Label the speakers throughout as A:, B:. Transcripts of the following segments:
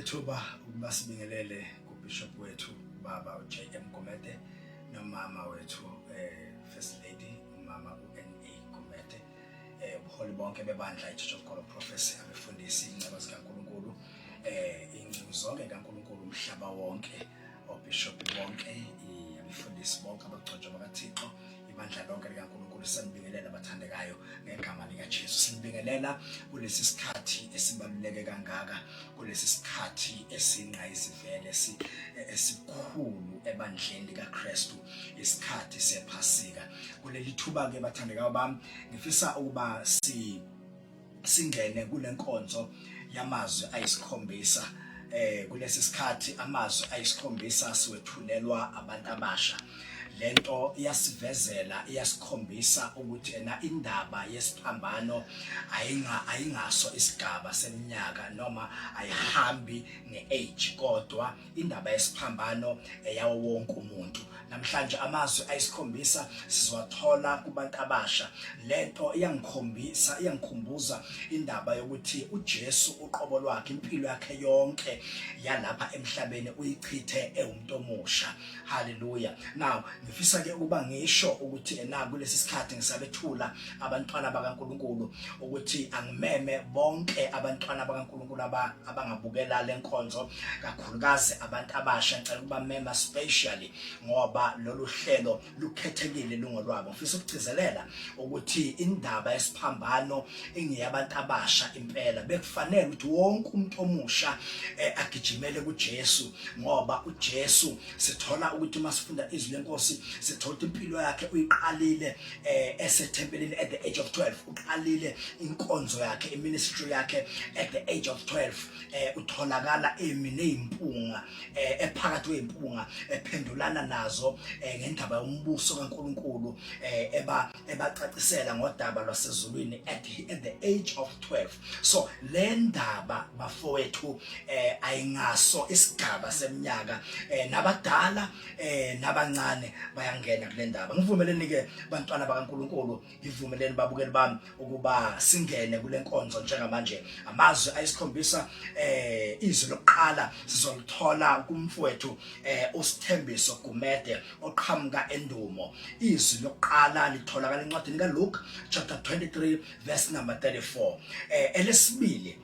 A: lethuba ukuba sibingelele kuBishop wethu baba uJM Gumede nomama wethu First Lady umama uNA Gumede ubuholi bonke bebandla iChurch of God of Prophecy abefundisi inceba zikaNkulunkulu ingcingo zonke kaNkulunkulu umhlaba wonke oBishop bonke abefundisi bonke abagcotshwa bakaThixo ibandla lonke likaNkulunkulu sanibingelela abathandekayo ngegama likaJesu. Sinibingelela kulesi sikhathi esibaluleke kangaka, kulesi sikhathi esinqayizivele esikhulu ebandleni likaKristu, isikhathi sePhasika. Kuleli thuba ke bathandekayo bami ngifisa ukuba singene kule nkonzo yamazwi ayisikhombisa. Kulesi sikhathi amazwi ayisikhombisa siwethulelwa abantu abasha. Lento iyasivezela iyasikhombisa ukuthi indaba yesiphambano ayingaso isigaba seminyaka noma ayihambi ngeage, kodwa indaba yesiphambano eyawo wonke umuntu. Namhlanje amazwi ayisikhombisa sizwathola kubantu abasha. Lento iyangikhumbuza indaba yokuthi uJesu uqobo lwakhe, impilo yakhe yonke yalapha emhlabeni uyichithe ewumuntu omusha. Hallelujah. Now ngifisa ke ukuba ngisho ukuthi kulesi sikhathi ngisabethula abantwana bakaNkulunkulu ukuthi angimeme bonke abantwana bakaNkulunkulu abangabukela lenkonzo, kakhulukazi abantu abasha. Ngicela ukuba mema specially ngoba lolu hlelo lukhethekile lungolwabo. Ngifisa ukugcizelela ukuthi indaba yesiphambano ingeyabantu abasha impela. Bekufanele ukuthi wonke umuntu omusha agijimele kuJesu, ngoba uJesu sithola ukuthi masifunda izwi lenkosi sithola impilo yakhe uyiqalile esethempelini at the age of 12. Uqalile inkonzo yakhe, iministry yakhe at the age of 12. Utholakala emineyimpunga, ephakathi kwezimpunga, ephendulana nazo ngendaba yombuso kaNkulunkulu, ebacacisela ngodaba lwasezulwini at the age of 12. So le ndaba bafowethu ayingaso isigaba seminyaka, nabadala nabancane bayangena kule ndaba. Ngivumeleni ke bantwana bakaNkulunkulu, ngivumeleni babukeli bami ukuba singene kule nkonzo njengamanje. Amazwi ayisikhombisa, izwi lokuqala sizolithola kumfowethu uSithembiso Gumede oqhamuka eNdumo. Izwi lokuqala litholakala encwadini kaLuke chapter 23 verse number 34. Elesibili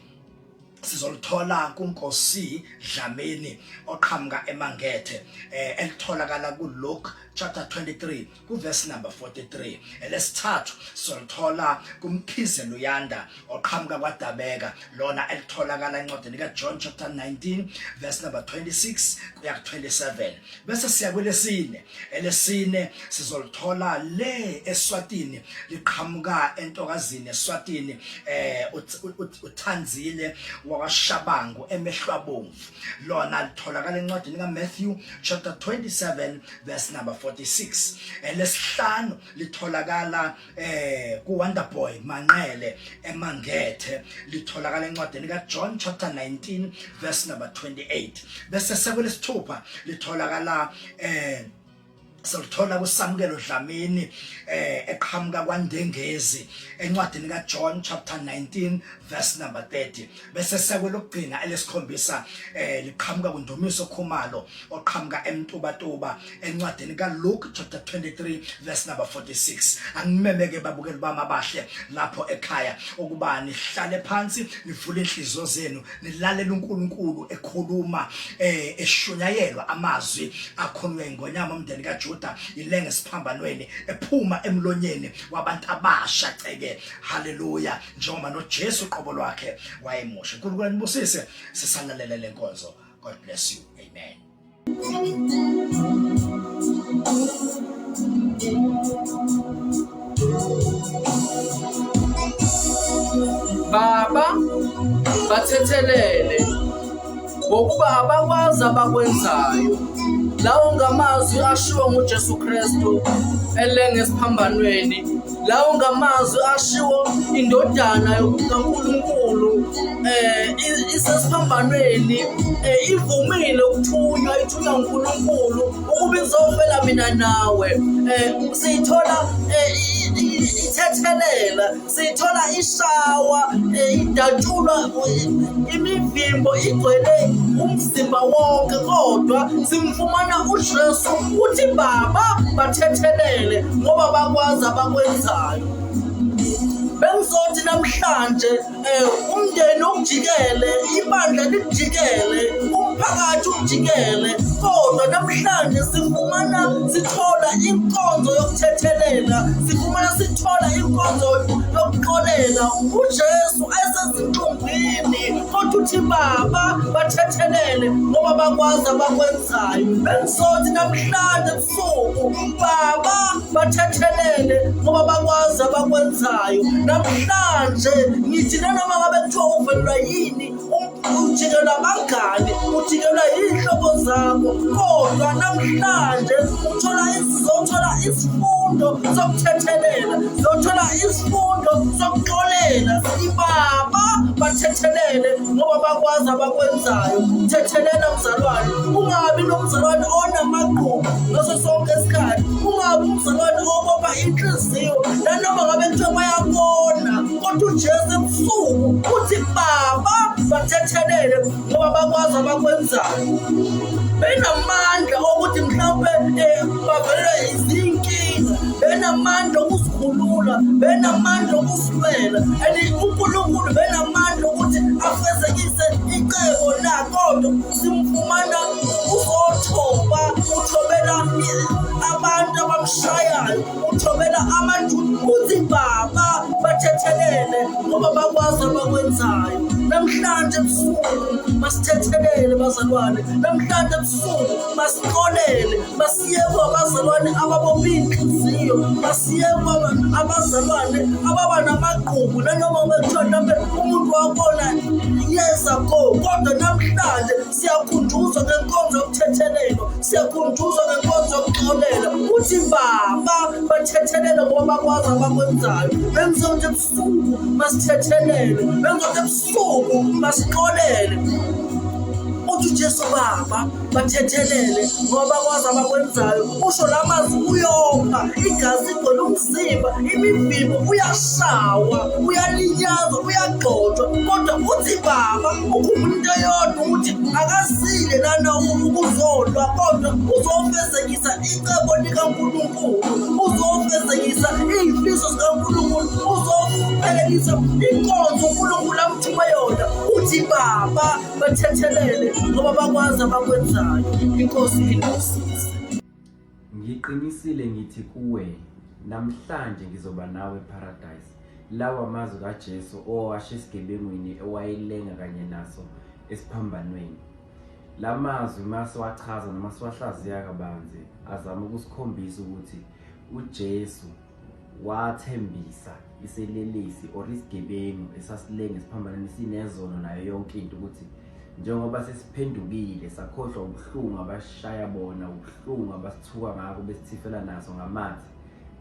A: sizolithola kuNkosi Dlamini oqhamuka eMangethe, elitholakala kuLuke chapter 23 verse number 43. Elesithathu sizolithola kuMkhize Luyanda oqhamuka kwaDabeka, lona elitholakala encwadini kaJohn chapter 19 verse number 26 kuya ku27. Bese siya kwelesine. Elesine sizolithola le eSwatini, liqhamuka entokazini eSwatini, uThanzile wakwaShabangu emehlwabomvu, lona litholakala encwadini kaMatthew chapter 27 verse number 46. Elesihlanu litholakala kuWonderboy Manqele eMangethe, litholakala encwadini kaJohn chapter 19 verse number 28. Bese sekwelesithupha litholakala solithola kuSamukelo Dlamini eqhamuka kwaNdengezi encwadini kaJohn chapter 19 verse number 30. Bese sekwelokugcina elesikhombisa liqhamuka kuNdumiso Khumalo oqhamuka eMtubatuba encwadini kaLuke chapter 23 verse number 46. Angimemeke babukeli bami abahle lapho ekhaya ukuba nihlale phansi, nivule inhliziyo zenu, nilalela uNkulunkulu ekhuluma, eshunyayelwa amazwi akhulunywe ngonyama umndeni kaJuda ilenge siphambanweni, ephuma emlonyeni wabantu abasha ceke. Hallelujah. Njengoba noJesu uqobo lwakhe wayemusha. uNkulunkulu nibusise sisalalela lenkonzo. God bless you. Amen.
B: Baba bathethelele ngokuba abakwazi abakwenzayo. Lawo ngamazwi ashiwo nguJesu Kristu elenge esiphambanweni. Lawo ngamazwi ashiwo indodana kaNkulunkulu isesiphambanweni, ivumile ukuthunywa, ithunywa uNkulunkulu ukuba izofela mina nawe. Sithola ithethelela, sithola ishawa, idatshulwa imivimbo igcwele umzimba wonke, kodwa simfumana uJesu uthi Baba bathethelele ngoba bakwazi abakwenzayo. Bengizothi namhlanje umndeni ukujikele, ibandla likujikele, umphakathi ukujikele, kodwa namhlanje sithola inkonzo yokuthethelela, sithola inkonzo yokuxolela uJesu esezinhlungwini, kodwa uthi Baba bathethelele ngoba bakwazi abakwenzayo. Bengizothi namhlanje ebusuku Baba bathethelele ngoba bakwazi abakwenzayo. Namhlanje ngithi nanoma ngabe kuthiwa uvelelwa yini, ujikelwa abangani, ujikelwa iy'hlobo zakho, kodwa namhlanje uzothola isifundo sokuthethelela, uzothola isifundo sokuxolela. Baba bathethelele ngoba bakwazi abakwenzayo. Thethelela mzalwane, ungabi nomzalwane onamaqhubu ngaso sonke isikhathi, ungabi umzalwane obopha inhliziyo nanoma ngabe kuthiwa bayabona, kodwa uJesu ebusuku uthi Baba bathethelele ngoba bakwazi abakwenzayo. Benamandla okuthi mhlawumbe bavelelwe izinkinga, benamandla okusikhulula, benamandla okusibela, and uNkulunkulu benamandla ukuthi afezekise icebo la, kodwa simfumana uzothoba, uthobela abantu abamshayayo, uthobela amaJuda, uthi Baba bathethelele ngoba bakwazi abakwenzayo. Namhlanje ebusuku masithethelele bazalwane, namhlanje ebusuku masixolele, masiyeke abazalwane ababopha inhliziyo, masiyeke abazalwane ababa namaqhubu, nanoma bekuthiwa mhlawumbe umuntu wabona years ago, kodwa namhlanje siyakhunjuzwa ngenkonzo yokuthethelelwa, siyakhunjuzwa ngenkonzo yokuxolela. Uthi Baba bathethelele ngoba bakwazi abakwenzayo. Bengizothi ebusuku masithethelele, bengizothi ebusuku masixolele. Uthi uJesu Baba bathethelele ngoba bakwazi abakwenzayo. Usho lamazwi uyopha, igazi igcwele umzimba, imivimbo uyashawa, uyalinyazwa, uyagxotshwa, kodwa uthi Baba ukhumbula into eyodwa ukuthi akazile lana ukuzolwa, kodwa uzofezekisa icebo likaNkulunkulu, uzofezekisa iy'fiso zikaNkulunkulu, uzophelelisa inkonzo uNkulunkulu amthuma yona. Uthi Baba bathethelele ngoba bakwazi abakwenzayo. Inkosi inosize.
C: Ngiqinisile ngithi kuwe namhlanje ngizoba nawe eparadise. Lawa amazwi kaJesu owasho esigebengwini ewayilenga kanye naso esiphambanweni. Lamazwi masiwachaza noma siwahlaziya kabanzi azama ukusikhombisa ukuthi uJesu wathembisa iselelesi or isigebengu esasilenga esiphambanweni sinezono nayo yonke into ukuthi njengoba sesiphendukile sakhohlwa ubuhlungu abashaya bona, ubuhlungu abasithuka ngako besithifela naso ngamathe,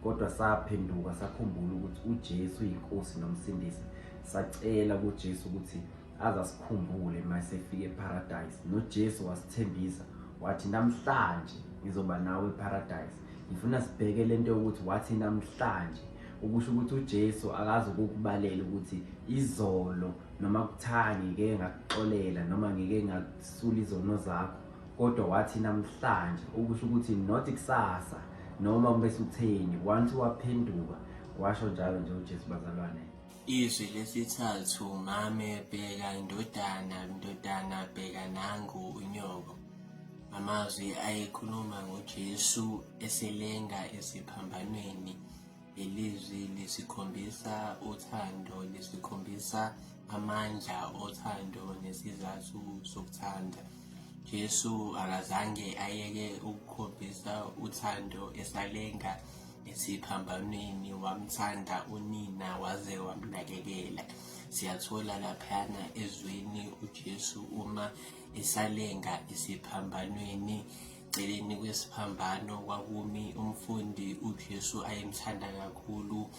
C: kodwa saphenduka sakhumbula ukuthi uJesu uyinkosi nomsindisi. Sacela kuJesu ukuthi azasikhumbule masefike eparadise. NoJesu wasithembisa wathi namhlanje ngizoba nawe eparadise. Ngifuna sibheke lento ukuthi wathi namhlanje, ukusho ukuthi uJesu akazi ukukubalela ukuthi izolo noma kuthani ngeke ngakuxolela noma ngeke ngakusula izono zakho, kodwa wathi namhlanje, ukusho ukuthi not kusasa noma bese utheni, once waphenduka washo njalo nje uJesu bazalwane.
D: Izwi lesithathu, mame bheka indodana, indodana bheka nangu unyoko. Amazwi ayekhuluma ngoJesu eselenga esiphambanweni. Ilizwi lisikhombisa uthando, lisikhombisa amandla othando nesizathu sokuthanda. Jesu akazange ayeke ukukhombisa uthando esalenga esiphambanweni, wamthanda unina waze wamnakekela. Siyathola laphana ezweni uJesu uma esalenga esiphambanweni. Celeni kwesiphambano kwakumi umfundi uJesu ayemthanda kakhulu,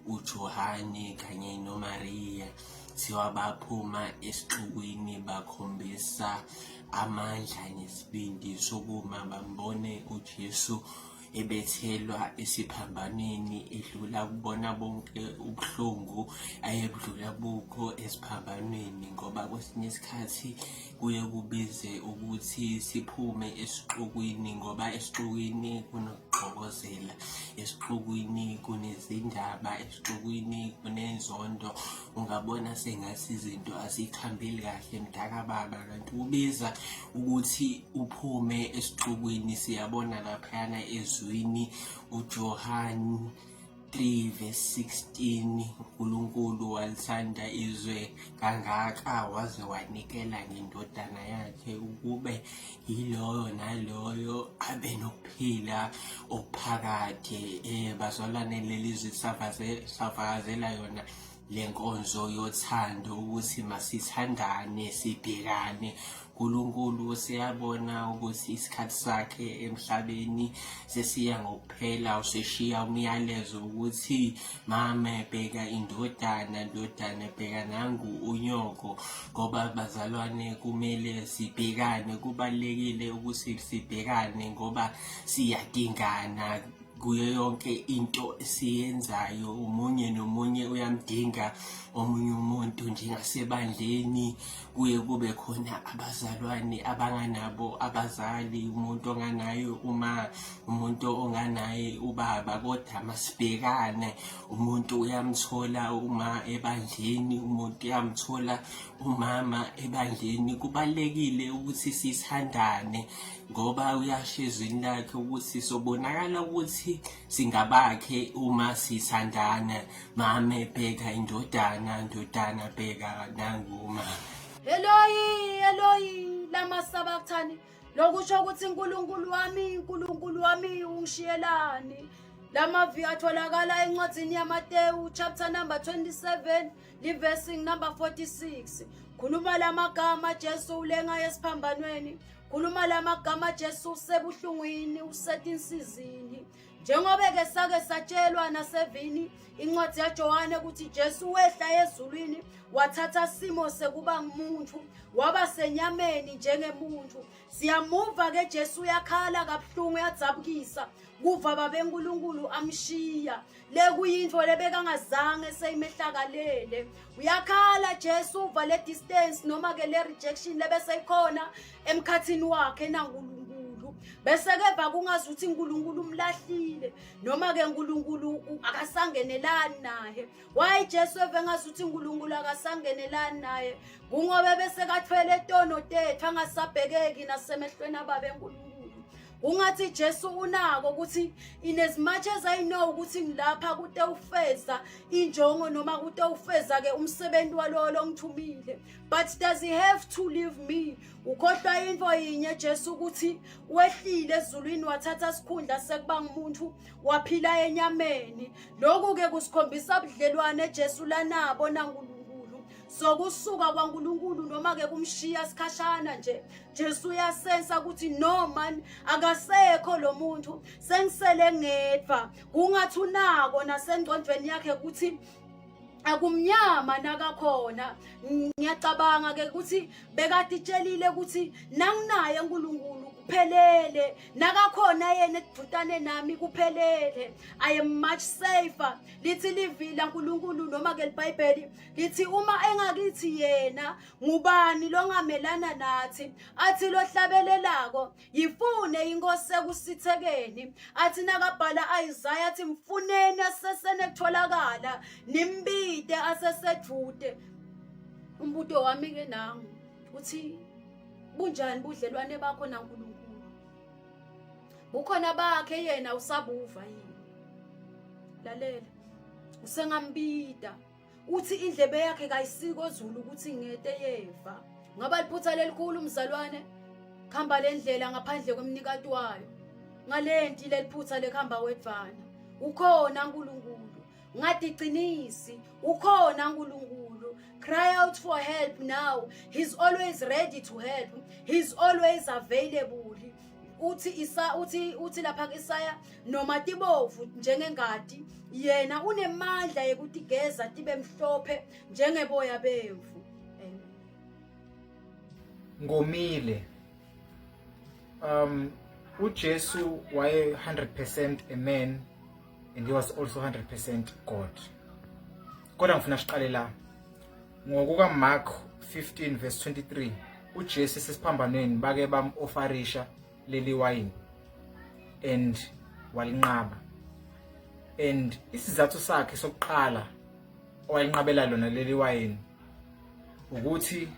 D: uJohane kanye noMaria. Siwabaphuma esixukwini bakhombisa amandla nesibindi sokuma bambone uJesu ebethelwa esiphambanweni edlula kubona bonke ubuhlungu ayebudlula bukho esiphambanweni, ngoba kwesinye isikhathi kuye kubize ukuthi siphume esixukwini, ngoba esixukwini kunokuxokozela, esixukwini kunezindaba, esixukwini kunezondo. Ungabona sengathi izinto azikhambile kahle mdaka baba, kanti kubiza ukuthi uphume esixukwini. Siyabona laphayana ezwini uJohani 3:16, uNkulunkulu walithanda izwe kangaka waze wanikela ngendodana yakhe, ukube yiloyo naloyo abe nokuphila okuphakade. Bazalwane, lelizwe safakazela yona le nkonzo yothando ukuthi masithandane, sibhekane. uNkulunkulu siyabona ukuthi isikhathi sakhe emhlabeni sesiya ngokuphela, useshiya umyalezo ukuthi mama bheka indodana, ndodana bheka nangu unyoko. Ngoba bazalwane, kumele sibhekane, kubalekile ukuthi sibhekane ngoba siyadingana kuyo yonke into esiyenzayo. Umunye nomunye uyamdinga omunye umuntu. Njengasebandleni kuye kube khona abazalwane abanganabo abazali, umuntu onganayo umuntu onganaye ubaba, kodwa masibhekane. Umuntu uyamthola uma ebandleni, umuntu uyamthola umama ebandleni. Kubalekile ukuthi sithandane ngoba uyasho ezwini lakhe ukuthi sobonakala ukuthi singabakhe uma sithandana. Mama bheka indodana, ndodana bheka nanguma.
E: Eloi lama sabachthani, lokusho ukuthi uNkulunkulu wami ungishiyelani. Lamavi atholakala encwadzini yaMateyu chapter number 27 verse number 46. Khuluma lamagama Jesu ulenga esiphambanweni, khuluma lamagama Jesu usebuhlungwini, usethe insizini. Njengoba ke sake satshelwa nasevini incwadi yaJohane ukuthi Jesu wehla ezulwini wathatha simo sekuba ngumuntu, waba senyameni njengemuntu. Siyamuva ke Jesu yakhala kabuhlungu, yadzabukisa kuva babeNkulunkulu amshiya. Le kuyinto lebekangazange seyimehlakalele. Uyakhala Jesu uva le distance noma ke le rejection lebeseyikhona emkhathini wakhe naNkulunkulu. Bese ke bakungazuthi uNkulunkulu umlahlile noma ke uNkulunkulu akasangenelani naye. Why Jesu evengazuthi uNkulunkulu akasangenelani naye? Kungoba bese kathwele tono tethu angasabhekeki nasemehlweni ababeNkulunkulu. Ungathi Jesu unako ukuthi in as much as I know ukuthi ngilapha kude ufeza injongo noma kude ufeza ke umsebenzi walo longithumile, but does he have to leave me? Ukhohlwa into yinye Jesu ukuthi wehlile ezulwini wathatha isikhundla sekuba ngumuntu, waphila enyameni. Lokhu ke kusikhombisa ubudlelwane Jesu lanabo naNkulunkulu. So kusuka kwaNkulunkulu noma ke kumshiya sikhashana nje, Jesu uyasensa ukuthi no man akasekho lo muntu, sengisele ngedwa. Kungathi unako nasengcondweni yakhe ukuthi akumnyama nakakhona. Ngiyacabanga ke ukuthi bekade itshelile ukuthi nanginaye uNkulunkulu kuphelele, nakakhona yena edvutane nami kuphelele. I am much safer. Lithi livila uNkulunkulu noma ke iBhayibheli lithi uma engakithi yena ngubani longamelana nathi? Athi lo hlabelelako yifune inkosi ekusithekeni. Athi nakabhala Isaiah athi mfuneni asesene kutholakala, nimbide asesedvude. Umbuto wami ke nangu uthi bunjani budlelwane bakho naNkulunkulu? Bukhona bakhe yena usabuva yini? Lalela, usengambida uthi indlebe yakhe kayisiko Zulu ukuthi ngete yeva. Ngaba liphutha lelikhulu umzalwane, khamba lendlela ngaphandle kwemnikati wayo. Ngalenti leliphutha lekhamba wedvana. Ukhona uNkulunkulu, ngadicinisi ukhona uNkulunkulu. Cry out for help now. He's always ready to help. He's always available. Uthi lapha Isaya noma tibovu njengengadi, yena unemandla yekutigeza tibe mhlophe njengeboya bemvu.
F: Ngomile uJesu waye 100% a man and he was also 100% God. Kodwa ngifuna siqale la. Ngokuka Mark 15 verse 23, uJesu sesiphambanweni bake bam-offarisha leli wayini and walinqaba. And isizathu sakhe sokuqala owalinqabela lona leli wayini ukuthi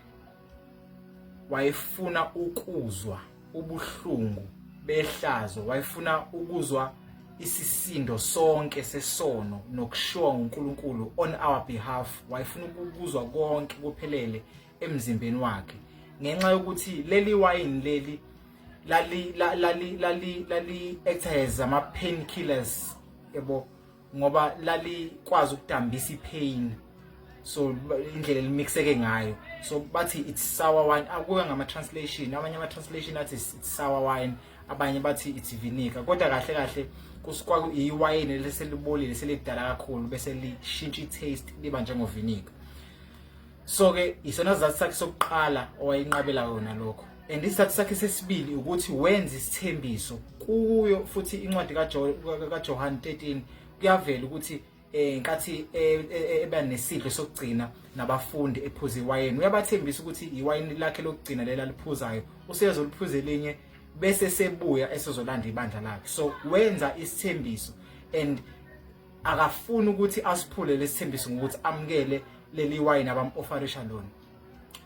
F: wayefuna ukuzwa ubuhlungu behlazo, wayefuna ukuzwa isisindo sonke sesono nokushiwa uNkulunkulu on our behalf, wayefuna ukuzwa konke kuphelele emzimbeni wakhe, ngenxa yokuthi leli wayini lali act as ama painkillers, yebo, ngoba lali kwazi ukudambisa ipain. So indlela limixeke ngayo, so bathi it's sour wine. Akuya ngama translation, abanye ama translation athi it's sour wine, abanye bathi it's vinegar. Kodwa kahle kahle kusikwa iwine leselibolile selidala kakhulu bese lishintsha taste liba njengo vinegar. So ke isona sizathu sakhe sokuqala owayinqabela yona lokho. And isizathu sakhe sesibili ukuthi wenza isithembiso kuyo, futhi incwadi kaJohn 13 kuyavela ukuthi nkathi eba nesidlo sokugcina nabafundi ephuza iwayini, uyabathembisa ukuthi iwayini lakhe lokugcina lela liphuzayo usezoliphuza elinye bese sebuya esezolanda ibandla lakhe. So wenza isithembiso and akafuni ukuthi asiphule lesithembiso ngokuthi amkele leli wayini abam-offarisha lona.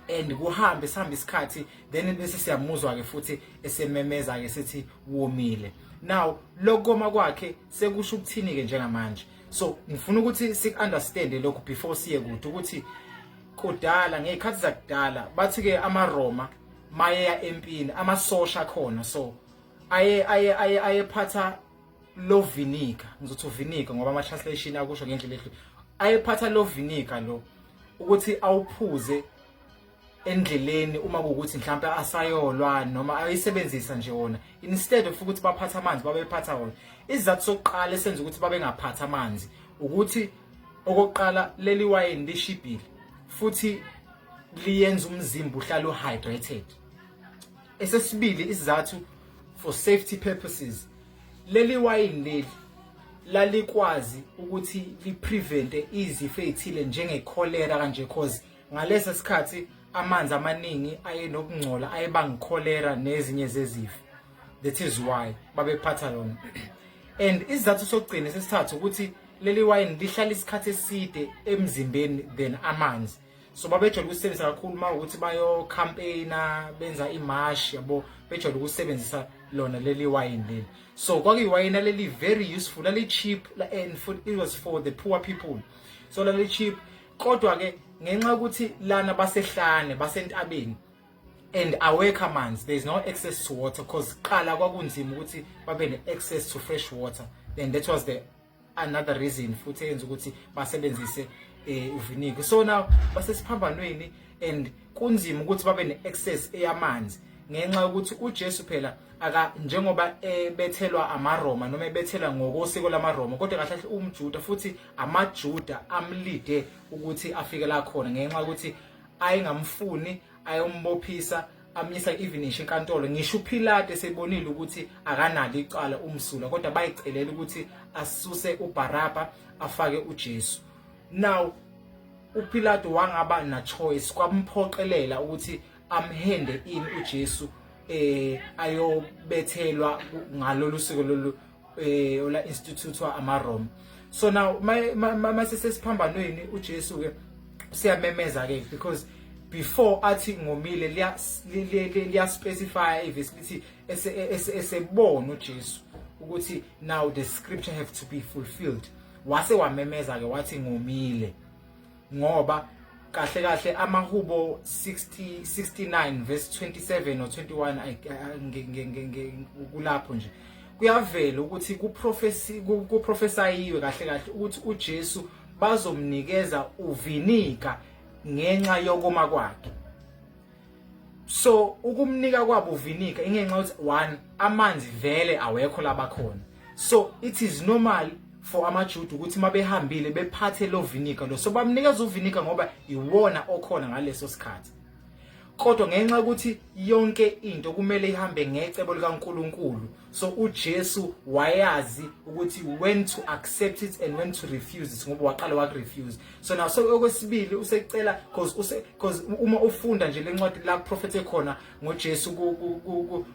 F: And kuhambe isikhathi then bese siyamuzwa ke futhi esememeza ke sithi womile. Now lokoma kwakhe sekusho ukuthini ke njengamanje. So ngifuna ukuthi sikunderstand lokho before siye kude ukuthi kudala ngekhathi zakudala bathi ke amaRoma mayeya empini amasosha khona, so ayephatha lo vinegar, ngizothi vinegar ngoba ama translation akusho ngendlela ehlukile, ayephatha lo vinegar lo ukuthi awuphuze endleleni uma kuukuthi mhlawumbe asayolwa noma ayisebenzisa nje wona, instead of ukuthi baphatha amanzi babephatha wona. Isizathu sokuqala esenza ukuthi babe ngaphatha amanzi ukuthi okokuqala leli wayini lishibhile futhi liyenza umzimba uhlale uhydrated. Esesibili isizathu for safety purposes, leli wayini leli lalikwazi ukuthi liprevente izifo ezithile njenge cholera kanje, cause ngalesa sikhathi amanzi amaningi ayenokungcola ayebanga cholera nezinye zezifo. That is why babephatha lona. And isizathu sokugcina sesithathu ukuthi leli wayini lihlala isikhathi eside emzimbeni than amanzi. So babejwayele ukusebenzisa kakhulu uma ukuthi bayo campaigner benza imarch, yabo, bejwayele ukusebenzisa lona leli wayini leli. So kwakuyiwayini leli very useful, leli cheap, and it was for the poor people. So leli cheap, kodwa ke ngenxa ukuthi lana basehlane basentabeni and awekho amanzi, there is no access to water, because qala kwakunzima ukuthi babe ne access to fresh water. Then that was the another reason futhi yenza ukuthi basebenzise vinegar. So now basesiphambanweni and kunzima ukuthi babe ne access eyamanzi ngenxa yokuthi uJesu phela aka njengoba bethelwa amaRoma noma bethelwa ngokosiko lamaRoma, kodwa kahle kahle umJuda futhi amaJuda amlide ukuthi afike la khona ngenxa yokuthi ayengamfuni ayombophisa amyisa even enkantolo. Ngisho uPilate sebonile ukuthi akanalo icala umsula, kodwa bayicelela ukuthi asuse uBaraba afake uJesu. Now uPilate wangaba na choice, kwamphoqelela ukuthi amhende in uJesu ayobethelwa ngalolu siko lolu ola institute wa amaRoma. So now mase sesiphambanweni uJesu ke siyamemeza ke, because before athi ngomile liya specify ivesi lithi esebona uJesu ukuthi now the scripture have to be fulfilled. Wase wamemeza ke wathi ngomile ngoba kahle kahle amaHubo 69 verse 27 or 21 kulapho nje kuyavela ukuthi kuprofesayiwe kahle kahle ukuthi uJesu bazomnikeza uvinika ngenxa yokoma kwakhe. So ukumnika kwabo uvinika ingenxa ukuthi one, amanzi vele awekho labakhona. So it is normal for amaJuda ukuthi mabehambile bephathe lo vinika lo, so bamnikeza uvinika ngoba iwona okhona ngaleso sikhathi. Kodwa ngenxa ukuthi yonke into kumele ihambe ngecebo likaNkuluNkulu, So uJesu wayazi ukuthi when to accept it and when to refuse it ngoba waqala wakurefuse. So now so okwesibili usecela because uma ufunda nje lencwadi la prophet ekhona ngoJesu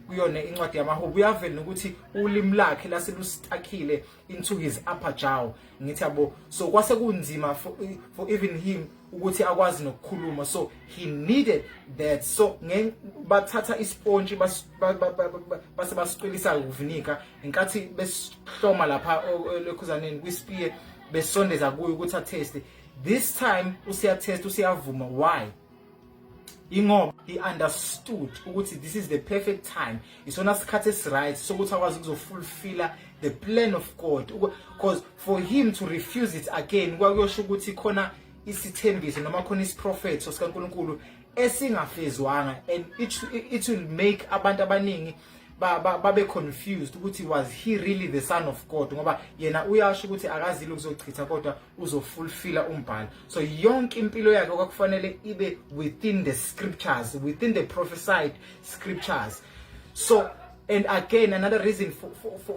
F: kuyona incwadi yamaHubo uyavela ukuthi ulimi lakhe laselustakile into his upper jaw ngithi yabo. So kwase kunzima for even him ukuthi akwazi nokukhuluma, so he needed that. So bathatha isponge base basiqilisa uvinika inkathi besihloma lapha lekhuzaneni kwispiye besondeza kuyo ukuthi ateste. This time usiyatest usiyavuma. Why? Ingoba he understood ukuthi this is the perfect time, isona sikhathi esiright sokuthi akwazi ukuzofulfilla the plan of God, because for him to refuse it again kwakuyosho ukuthi khona isithembiso noma khona isiprofeto sikaNkulunkulu esingafezwanga, and it will make abantu abaningi babe confused ukuthi was he really the son of God, ngoba yena uyasho ukuthi akazile ukuzochitha kodwa uzofulfilla umbhalo. So yonke impilo yakhe kwakufanele ibe within the scriptures, within the prophesied scriptures. So and again another reason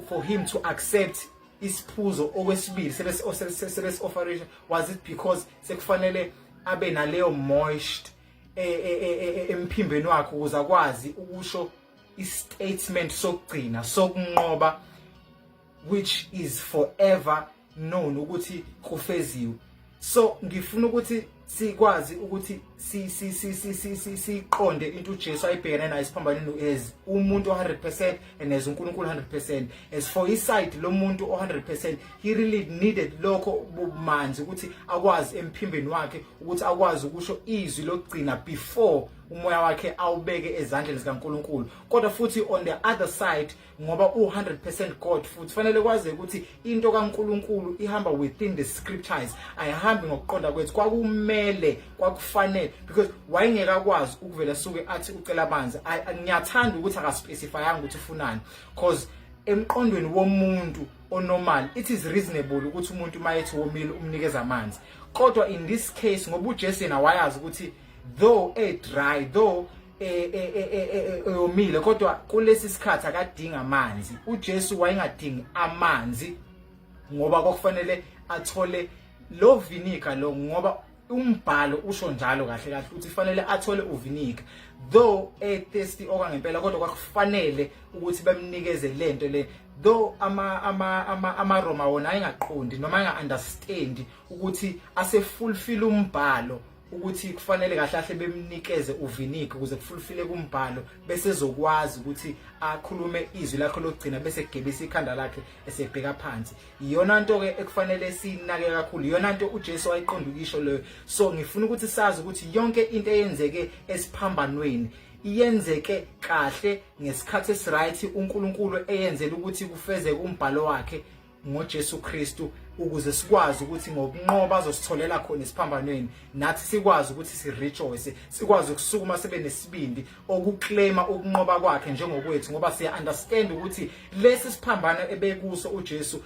F: for him to accept isiphuzo okwesibili sebes offeration was it because sekufanele abe naleyo moist emphimbeni wakhe ukuze akwazi ukusho istatement sokugcina sokunqoba which is forever known ukuthi kufeziwe. So ngifuna ukuthi sikwazi ukuthi siqonde into uJesu ayibhekene nayo isiphambanweni as umuntu 100% and as uNkulunkulu 100%. As for his side lo muntu 100%, he really needed lokho bumanzi ukuthi akwazi emphimbeni wakhe ukuthi akwazi ukusho izwi lokugcina before umoya wakhe awubeke ezandleni zikaNkulunkulu. Kodwa futhi on the other side ngoba u100% God futhi fanele kwazi ukuthi into kaNkulunkulu ihamba within the scriptures, ayihambi ngokuqonda kwethu. Kwakumele kwakufanele because wayengeka kwazi ukuvela suke athi ucela amanzi. Ngiyathanda ukuthi akaspecifyanga ukuthi ufunani, because emqondweni womuntu onormal it is reasonable ukuthi umuntu mayethi womile umnikeza amanzi. Kodwa in this case ngoba uJesu yena wayazi ukuthi though dry though omile kodwa kulesi sikhathi akadinga amanzi. uJesu wayengadingi amanzi ngoba kwakufanele athole lo vinegar lo, ngoba umbhalo usho njalo kahle kahle ukuthi fanele athole uvinegar though thirsty okwangempela, kodwa kwakufanele ukuthi bemnikeze lento le. Though ama Roma wona ayengaqondi noma enga-understand ukuthi asefulfill umbhalo ukuthi kufanele kahle kahle bemnikeze uvinegar ukuze kufulfile kumbhalo bese ezokwazi ukuthi akhulume izwi lakhe lokugcina bese kugebisa ikhanda lakhe esebheka phansi. Iyona nto ke ekufanele sinake kakhulu, iyona nto uJesu ayiqonda ukisho leyo. So ngifuna ukuthi sazi ukuthi yonke into eyenzeke esiphambanweni iyenzeke kahle ngesikhathi esiright uNkulunkulu eyenzela ukuthi kufezeke umbhalo wakhe ngoJesu Kristu, ukuze sikwazi ukuthi ngokunqoba azositholela khona isiphambanweni nathi sikwazi ukuthi sirejoice, sikwazi ukusukuma sibe nesibindi okuclaima ukunqoba kwakhe njengokwethu, ngoba siya understand ukuthi lesi siphambano ebekuso uJesu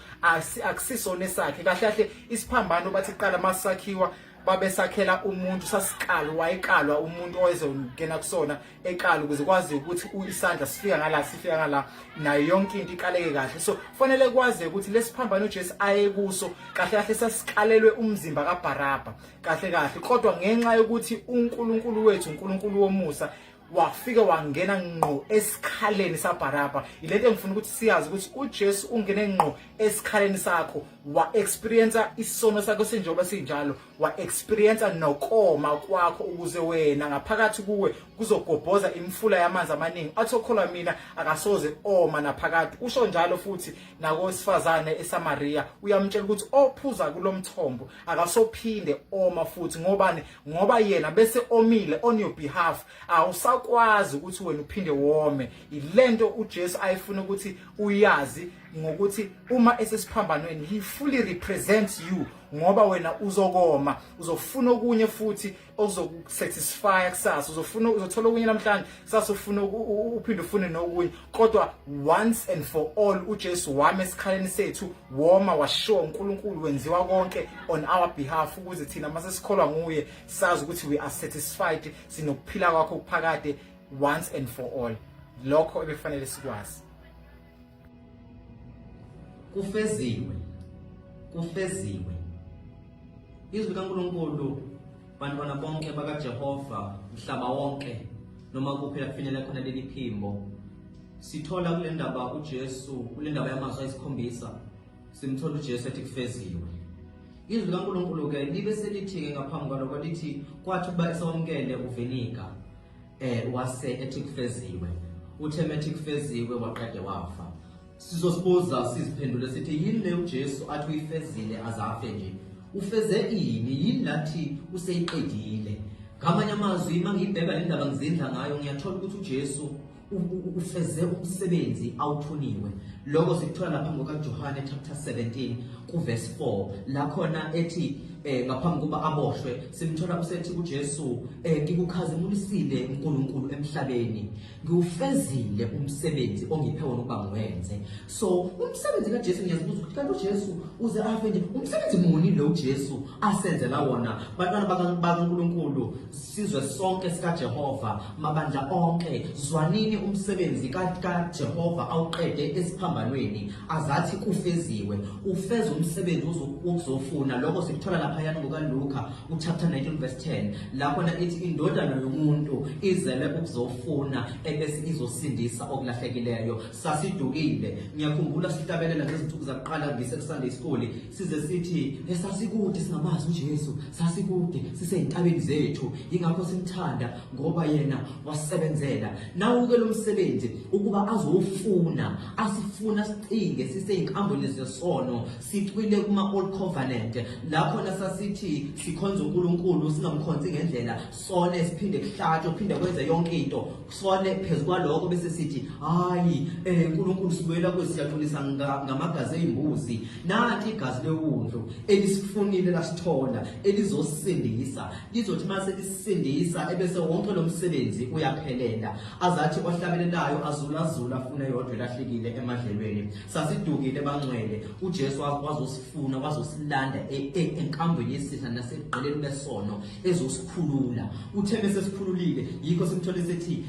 F: akusisona sakhe. Kahle kahle isiphambano bathi qala masakhiwa babesakhela umuntu sasiqala wayeqalwa umuntu owezongena kusona eqala ukuze kwazi ukuthi isandla sifika ngala nayo yonke into iqaleke kahle. So kufanele kwazi ukuthi lesiphambano uJesu ayekuso kahle kahle sasiqalelwe umzimba kaBaraba kahle kahle, kodwa ngenxa yokuthi uNkulunkulu wethu uNkulunkulu womusa wafika wangena ngqo esikhaleni saBaraba. Ilento engifuna ukuthi siyazi ukuthi uJesu ungene ngqo esikhaleni sakho, wa experience isono sakho senjoba sinjalo, wa experience nokoma kwakho ukuze wena ngaphakathi kuwe kuzogobhoza imfula yamanzi amaningi athokholwa mina akasoze oma naphakathi. Usho njalo futhi nakowesifazane eSamaria, uyamtshela ukuthi ophuza kulomthombo akasophinde oma futhi. Ngobani? Ngoba yena bese omile on your behalf, awusakwazi ukuthi wena uphinde wome. Ilento uJesu ayifuna ukuthi uyazi ngokuthi uma esesiphambanweni he fully represents you, ngoba wena uzokoma, uzofuna okunye futhi ozokusatisfy kusasa, uzothola okunye namhlanje kusasa ufuna uphinde ufune nokunye. Kodwa once and for all uJesu wame esikhaleni sethu, woma washow uNkulunkulu wenziwa konke on our behalf ukuze thina mase sikholwa nguye sazi ukuthi we are satisfied, sinokuphila kwakho kuphakade once and for all. Lokho ebekufanele sikwazi.
B: kufeziwe izwi likaNkulunkulu bantwana bonke bakaJehova mhlaba wonke noma kuphi la kufinyelela khona leli phimbo sithola kule ndaba uJesu kule ndaba yamazwi ayisikhombisa simthola uJesu ethi kufeziwe. Izwi likaNkulunkulu ke libe selithi ngaphambi kwalokho lithi kwathi ukuba esawamkele uVenika wase ethi kufeziwe utheme ethi kufeziwe waqede wafa. Sizosibuza siziphendule sithi yini le uJesu athi uyifezile azafe nje ufeze ini yini lathi useyiqedile. Ngamanye amazwi mangibheka le ndaba ngizindla ngayo ngiyathola ukuthi uJesu ufeze umsebenzi awuthuniwe. Lokho sikuthola lapha ngokaJohane chapter 17 kuverse 4 la khona ethi ngaphambi kuba aboshwe simthola usethi uJesu ngikukhazimulisile uNkulunkulu emhlabeni ngiwufezile umsebenzi ongiphe wona ukuba ngiwenze. So umsebenzi kaJesu ngiyazibuza ukuthi kanti uJesu uze afe nje umsebenzi muni lo uJesu asenzela wona. Bantwana bakaNkulunkulu sizwe sonke sikaJehova mabandla onke zwanini umsebenzi kaJehova awuqede esiphambanweni azathi kufeziwe ufeze umsebenzi uzofuna. Lokho sikuthola lapha yana ngokaLuka chapter 19 verse 10 lapho na ithi indodana yomuntu izele ukuzofuna ebese izosindisa okulahlekileyo. Sasidukile ngiyakhumbula sitabelela ngezinsuku zakuqala ngise Sunday school size sithi esasikude singamazi uJesu sasikude siseyintabeni zethu ingakho simthanda ngoba yena wasebenzela. Nawu ke lo msebenzi ukuba azofuna asifuna sicinge siseyinkambo zesono sicwile kuma old covenant lapho nasasithi sikhonza uNkulunkulu singamkhonzi ngendlela sone siphinde kuhlatshwe phinde kwenze yonke into sone phezukwalokho bese sithi hayi uNkulunkulu sibuyela kwesiyaxolisa ngamagazi ezimbuzi nathi igazi lewundlu elisifunile lasithola elizosindisa lizothi mase lisindisa ebese wonke lo msebenzi uyaphelela azathi ohlabelelayo azulazula afune yodwa elahlekile emadlelweni. Sasidukile bangcwele uJesu wazosifuna wazosilanda enkambweni yesitha nasegqeleni besono ezosikhulula utheme sesikhululile yikho simthola sithi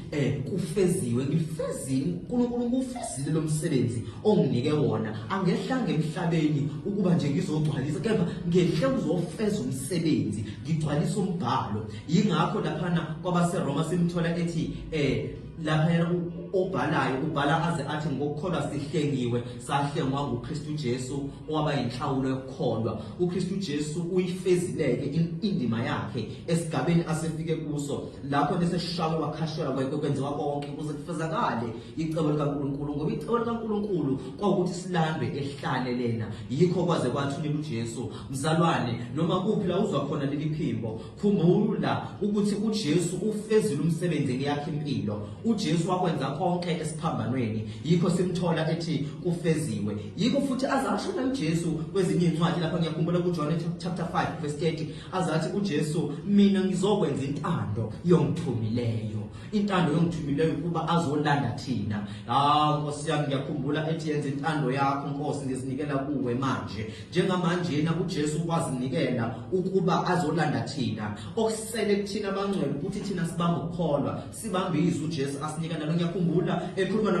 B: kufeziwe ngifezile uNkulunkulu kufezile lo msebenzi onginike wona angehlanga emhlabeni ukuba nje ngizogcwalisa kepha ngehle uzofeza umsebenzi ngigcwalisa umbhalo. Yingakho laphana kwabaseRoma simthola ethi lapha yena obhalayo ubhala aze athi ngokukholwa sihlengiwe sahlengwa nguKristu Jesu owaba yinhlawulo yokukholwa. uKristu Jesu uyifezileke indima yakhe esigabeni asefike kuso lapho neseshawe wakhashela kwenziwa konke ukuze kufezakale icebo likaNkulunkulu ngoba icebo likaNkulunkulu kwawukuthi silambe ehlane lena yikho kwaze kwathulela uJesu. Mzalwane noma kuphi la uzwa khona leli phimbo khumbula ukuthi uJesu ufezile umsebenzi ngeyakhe impilo. uJesu wakwenza konke esiphambanweni yikho simthola ethi kufeziwe. Yikho futhi azasho na uJesu kwezinye incwadi lapha ngiyakhumbula kuJohn chapter 5 verse 30 azathi uJesu mina ngizokwenza intando yongithumileyo. Intando yongithumileyo kuba azolanda thina. Nkosi yami ngiyakhumbula ethi yenza intando yakho Nkosi ngizinikela kuwe manje. Njengamanje na uJesu wazinikela ukuba azolanda thina. Okusele kuthina abangcwele ukuthi thina sibambe ukukholwa sibambe izwi uJesu asinika nalo. Ngiyakhumbula ekhuluma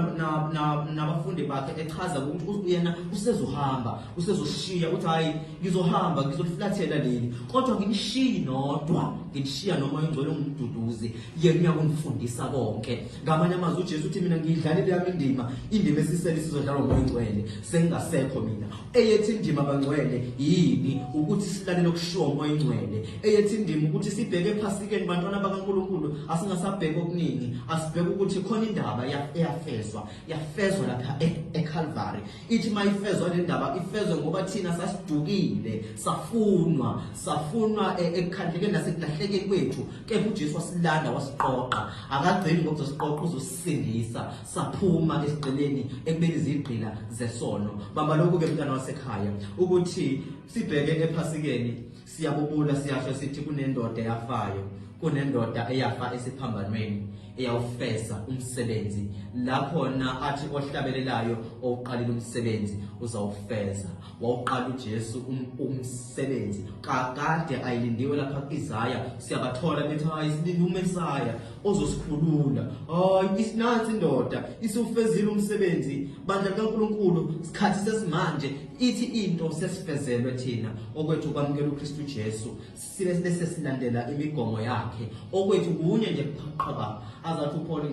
B: nabafundi bakhe echaza ukuthi yena usezohamba usezoshiya uthi hayi ngizohamba ngizoflathela leli kodwa nginishiyi nodwa nginishiya noma ingcwele ngumduduzi yena uyakufundisa konke. Ngamanye amazwi uJesu uthi mina ngidlalile yami indima esisele sizodlalwa ngoyingcwele sengasekho mina. Eyethi indima abangcwele yini ukuthi silalele okushiwo ngoyingcwele. Eyethi indima ukuthi sibheke ephasikeni bantwana bakaNkulunkulu asingasabheka okuningi asibheke ukuthi khona indaba yafezwa lapha eCalvary. Ithi mayifezwa le ndaba ifezwe ngoba thina sasidukile safunwa ekukhandlekeni nasekuhlahlekeni kwethu kepha uJesu wasilanda wasiqoqa akagcini ngokuzosiqoqa uzosindisa saphuma esigqileni ekubeni izigqila zesono. Bamba lokhu ke mntwana wasekhaya ukuthi sibheke ephasikeni siyabubula siyasho sithi kunendoda yafayo kunendoda eyafa esiphambanweni eyawufeza umsebenzi lakhona athi ohlabelelayo oqalile umsebenzi uzawufeza wawuqala uJesu umsebenzi kakade ayilindiwe lapha kuIsaya siyabathola bethi hayi silinde uMesaya ozosikhulula hayi isinansi indoda isufezile umsebenzi bandla kaNkulunkulu isikhathi sesimanje ithi into sesifezelwe thina okwethu kwamukela uKristu Jesu sibe bese silandela imigomo yakhe okwethu kunye nje qhaba azathi uPaul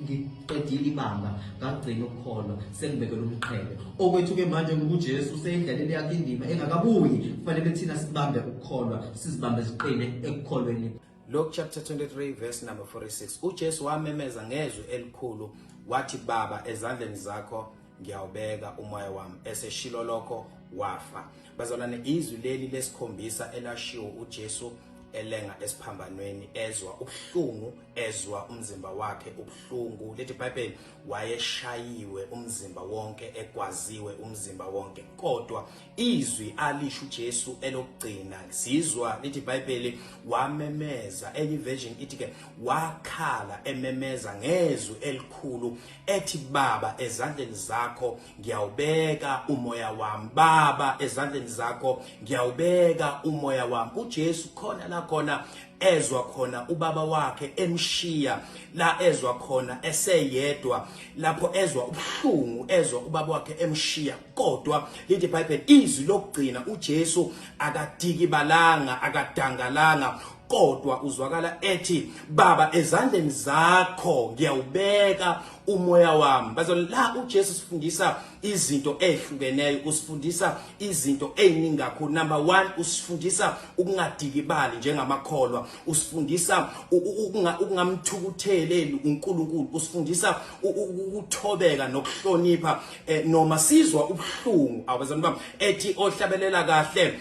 B: ngiqedile ibanga ngagcina ukukholwa sengibekela umqhele okwethu ke manje ngoba uJesu seyidlalele yakhe indima engakabuyi kufanele thina sibambe ukukholwa sizibambe ziqine ekukholweni.
A: Luke chapter 23 verse number 46. uJesu wamemeza ngezwi elikhulu wathi Baba ezandleni zakho ngiyawubeka umoya wami eseshilo lokho wafa. Bazalwane izwi leli lesikhombisa elashiwo uJesu elenga esiphambanweni ezwa ubuhlungu ezwa umzimba wakhe ubuhlungu lethi iBhayibheli wayeshayiwe umzimba wonke ekwaziwe umzimba wonke kodwa izwi alisho uJesu elokugcina sizwa lethi iBhayibheli wamemeza enye version ithi ke wakhala ememeza ngezwi elikhulu ethi Baba ezandleni zakho ngiyawubeka umoya wami Baba ezandleni zakho ngiyawubeka umoya wami. uJesu khona la khona ezwa khona ubaba wakhe emshiya la ezwa khona eseyedwa lapho ezwa ubuhlungu ezwa ubaba wakhe emshiya kodwa lithi iBhayibheli izwi lokugcina uJesu akadikibalanga akadangalanga kodwa uzwakala ethi Baba ezandleni zakho ngiyawubeka umoya wami. Bazalwane la uJesu sifundisa izinto ehlukeneyo usifundisa izinto eziningi kakhulu. Number 1 usifundisa ukungadikibali njengamakholwa usifundisa ukungamthukutheleli uNkulunkulu usifundisa ukuthobeka nokuhlonipha noma sizwa ubuhlungu abazalwane bami ethi ohlabelela kahle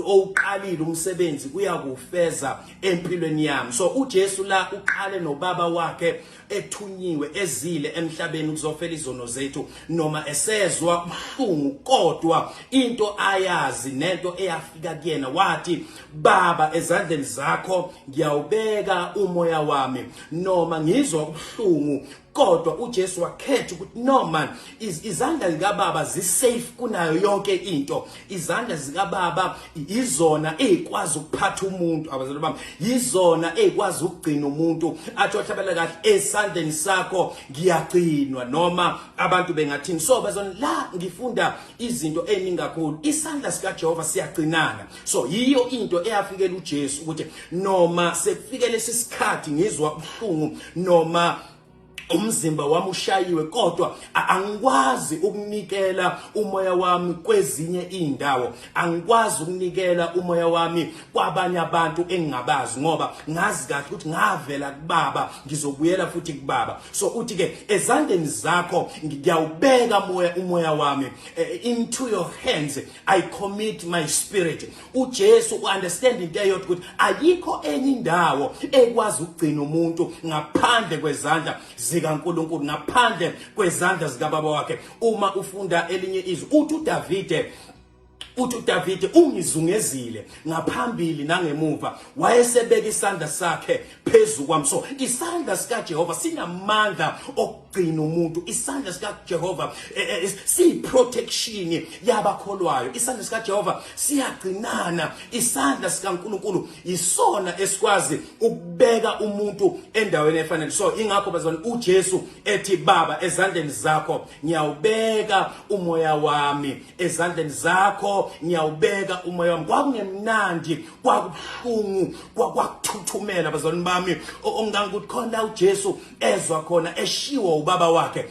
A: oqalile umsebenzi uyakufeza empilweni yami. So uJesu la uqale nobaba wakhe ethunyiwe ezile emhlabeni ukuzofela izono zethu noma esezwa ubuhlungu kodwa into ayazi nento eyafika kuyena wathi Baba ezandleni zakho ngiyawubeka umoya wami noma ngizwa ubuhlungu kodwa uJesu wakhetha ukuthi no man izandla zikaBaba zisafe kunayo yonke into. Izandla zikaBaba izona ezikwazi ukuphatha umuntu abazalwane bami izona ezikwazi ukugcina umuntu athi ohlabela kahle esandleni sakho ngiyagcinwa noma abantu bengathini. So bazalwane la ngifunda izinto eziningi kakhulu. Isandla sika Jehova siyagcinana. So yiyo into eyafikela uJesu ukuthi noma sekufike lesisikhathi ngizwa ubuhlungu noma umzimba wami ushayiwe kodwa angikwazi ukunikela umoya wami kwezinye indawo angikwazi ukunikela umoya wami kwabanye abantu engingabazi ngoba ngazi kahle ukuthi ngavela kuBaba ngizobuyela futhi kuBaba. So uthi ke ezandleni zakho ngiyawubeka umoya wami into your hands I commit my spirit. uJesu understand into eyothi ukuthi ayikho enye indawo ekwazi ukugcina umuntu ngaphandle kwezandla zikaNkulunkulu ngaphandle kwezandla zikaBaba wakhe. Uma ufunda elinye izwi uthi uDavide ungizungezile ngaphambili nangemuva wayesebeka isandla sakhe phezulu kwami. So isandla sika Jehova sinamandla okugcina umuntu. Isandla sika Jehova si protection yabakholwayo. Isandla sika Jehova siyagcinana. Isandla sika Nkulunkulu isona esikwazi ukubeka umuntu endaweni efanele. So ingakho bazalwane uJesu ethi Baba ezandleni zakho ngiyawubeka umoya wami ezandleni zakho ngiyawubeka umoya wami. Kwakungemnandi kwakubuhlungu kwakuthuthumela bazalwane bami ongangukuthi khona uJesu ezwa khona eshiwa ubaba wakhe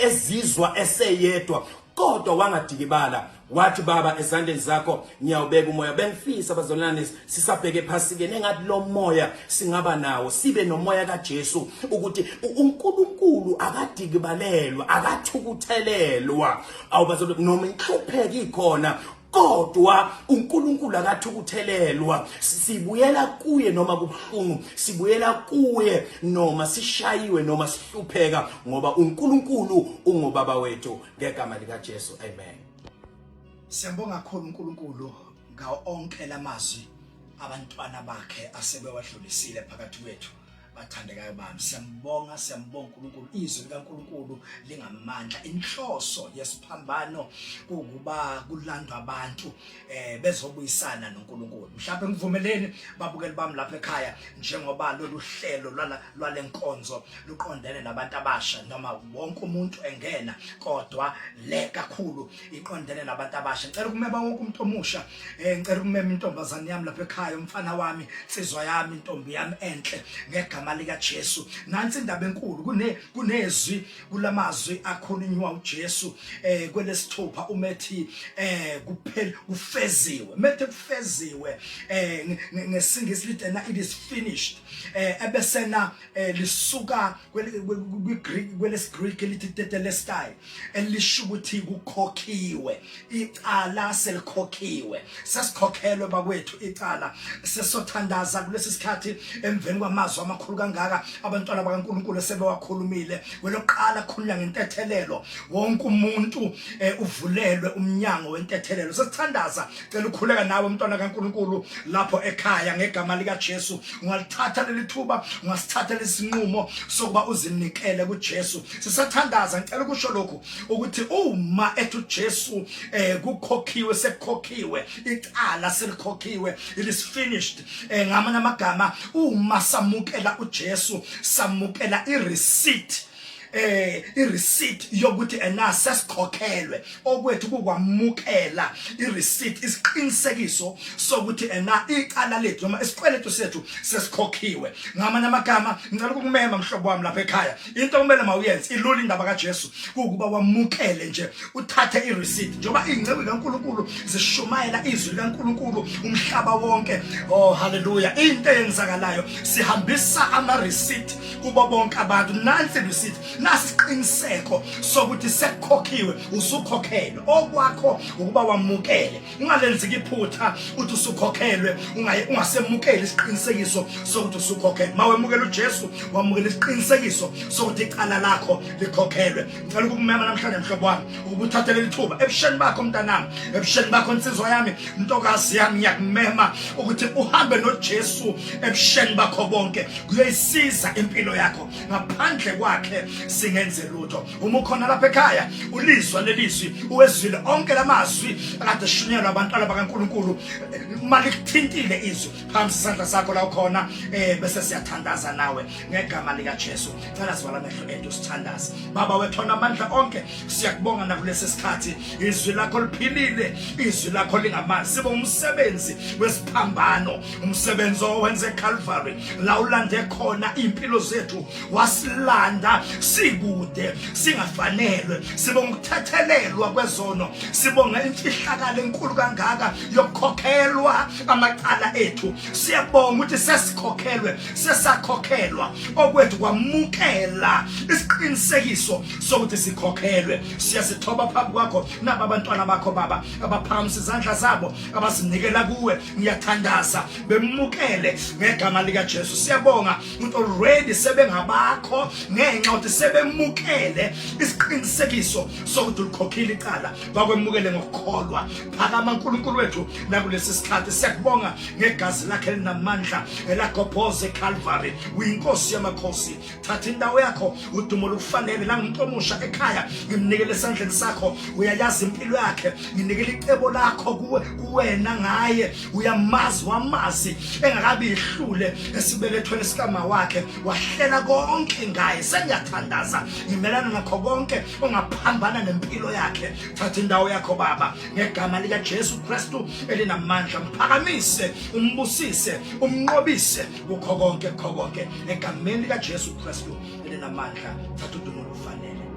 A: ezizwa eseyedwa kodwa wangadikibala wathi Baba ezandleni zakho ngiyawubeka umoya. Bengifisa bazalwane sisabheke phasi ke engathi lo moya singaba nawo sibe nomoya kaJesu ukuthi uNkulunkulu akadikibalelwa akathukuthelelwa awubazalwane noma inhlupheko ikhona kodwa uNkulunkulu akathukuthelelwa. Sibuyela kuye noma kubuhlungu sibuyela kuye noma sishayiwe noma sihlupheka ngoba uNkulunkulu ungubaba wethu ngegama lika Jesu amen. Siyabonga kakhulu uNkulunkulu ngawo onke lamazwi abantwana bakhe asebewadlulisile phakathi kwethu bathandekayo bami, siyambonga uNkulunkulu. Izwi likaNkulunkulu lingamandla. Inhloso yesiphambano ukuba kulandwa abantu bezobuyisana noNkulunkulu. Mhlawumbe ngivumeleni babukeli bami lapha ekhaya, njengoba lolu hlelo lwalenkonzo luqondene nabantu abasha, noma wonke umuntu engena, kodwa le kakhulu iqondene nabantu abasha. Ngicela ukumema wonke umuntu omusha, ngicela ukumema intombazane yami lapha ekhaya, umfana wami, insizwa yami, intombi yami enhle, ngegama lika Jesu. Nansi indaba enkulu, kunezwi kulamazwi akhulunywa uJesu kwelesithupha umethi kuphela kufeziwe. Methe kufeziwe ngesingisi lithi it is finished. Ebesena lisuka kweGreek, kwelesiGreek lithi tetelestai, elisho ukuthi kukhokhiwe, icala selikhokhiwe, sesikhokhelwe bakwethu icala. Sesothandaza kulesi sikhathi emveni kwamazwi amakhulu kangaka abantwana bakaNkulunkulu sebewakhulumile. Weloqala khulunywa ngentethelelo, wonke umuntu uvulelwe umnyango wentethelelo. Sesithandaza, cela ukhuleka nawe umntwana kaNkulunkulu lapho ekhaya ngegama lika Jesu. Ungalithatha leli thuba, ungasithatha lesinqumo sokuba uzinikele kuJesu. Sisathandaza, ngicela ukusho lokhu ukuthi uma ethu Jesu kukhokhiwe, sekukhokhiwe, icala selikhokhiwe, it is finished. Ngamanye amagama, uma samukela uJesu, samukela ireceipt, ireceipt yokuthi sesikhokhelwe. Okwethu kukwamukela ireceipt, isiqinisekiso sokuthi icala lethu noma isikweletu sethu sesikhokhiwe. Ngamanye amagama, ngicela ukumema mhlobo wami lapha ekhaya, into kumele mawuyenze ilula indaba kaJesu ukuba wamukele nje, uthathe ireceipt. Njengoba ingcezu kaNkulunkulu zishumayela izwi likaNkulunkulu umhlaba wonke, oh haleluya, into eyenzakalayo sihambisa ama receipt kubo bonke abantu. Nansi receipt, nasiqiniseko sokuthi sekukhokhiwe, usukhokhelwe. Okwakho ukuba wamukele, ungalenzi iphutha uthi usukhokhelwe, ungasemukeli isiqinisekiso sokuthi usukhokhelwe. Mawemukela uJesu, wamukela isiqinisekiso sokuthi icala lakho likhokhelwe. Ngicela ukumema namhlanje mhlobo wami ukuba uthathele lithuba ebusheni bakho mntanami, ebusheni bakho insizwa yami, intokazi yami, ngiyakumema ukuthi uhambe noJesu ebusheni bakho bonke. Kuyayisiza impilo yakho, ngaphandle kwakhe singenze lutho. Uma ukhona lapha ekhaya ulizwa lelizwi, uwezwile onke lamazwi akade shunyelwa abantwana bakaNkulunkulu, mali kuthintile izwi, phambi isandla sakho la ukhona, bese siyathandaza nawe ngegama lika Jesu. Cela sivala amehlo ethu sithandaze. Baba wethu amandla onke, siyakubonga nakulesi sikhathi izwi lakho liphilile, izwi lakho lingamanzi. Sibe umsebenzi wesiphambano, umsebenzi owenze eCalvary, la ulande khona impilo zethu, wasilanda sikude singafanelwe. Sibonga ukuthethelelwa kwezono, sibonga imfihlakalo enkulu kangaka yokukhokhelwa amacala ethu. Siyabonga ukuthi sesikhokhelwe, sesakhokhelwa. Okwethu kwamukela isiqinisekiso sokuthi sikhokhelwe. Siyasithoba phambi kwakho naba abantwana bakho Baba abaphamisa izandla zabo, abazinikela kuwe. Ngiyathandaza bemukele ngegama lika Jesu. Siyabonga ukuthi already sebengabakho ngenxa ukuthi sebemukele isiqinisekiso sokuthi ulikhokhile icala. Bakwemukele ngokukholwa. Phakama uNkulunkulu wethu nakulesi sikhathi. Siyakubonga ngegazi lakhe elinamandla elagobhoza eCalvary. Uyinkosi yamakhosi. Thatha indawo yakho, udumo lufanele la umuntu omusha ekhaya, ngimnikele esandleni sakho. Uyayazi impilo yakhe, nginikele icebo lakho kuwena ngaye. Uyamazi, wamazi engakabi ihlule esibelethweni sikama wakhe, wahlela konke ngaye. Sengiyathandaza, ngimelana nakho konke ongaphambana nempilo yakhe. Thatha indawo yakho Baba ngegama lika Jesu Kristu elinamandla. Mphakamise, umbusise, umnqobise kukho konke egameni lika Jesu Kristu elinamandla. Thatha udumo lufanele.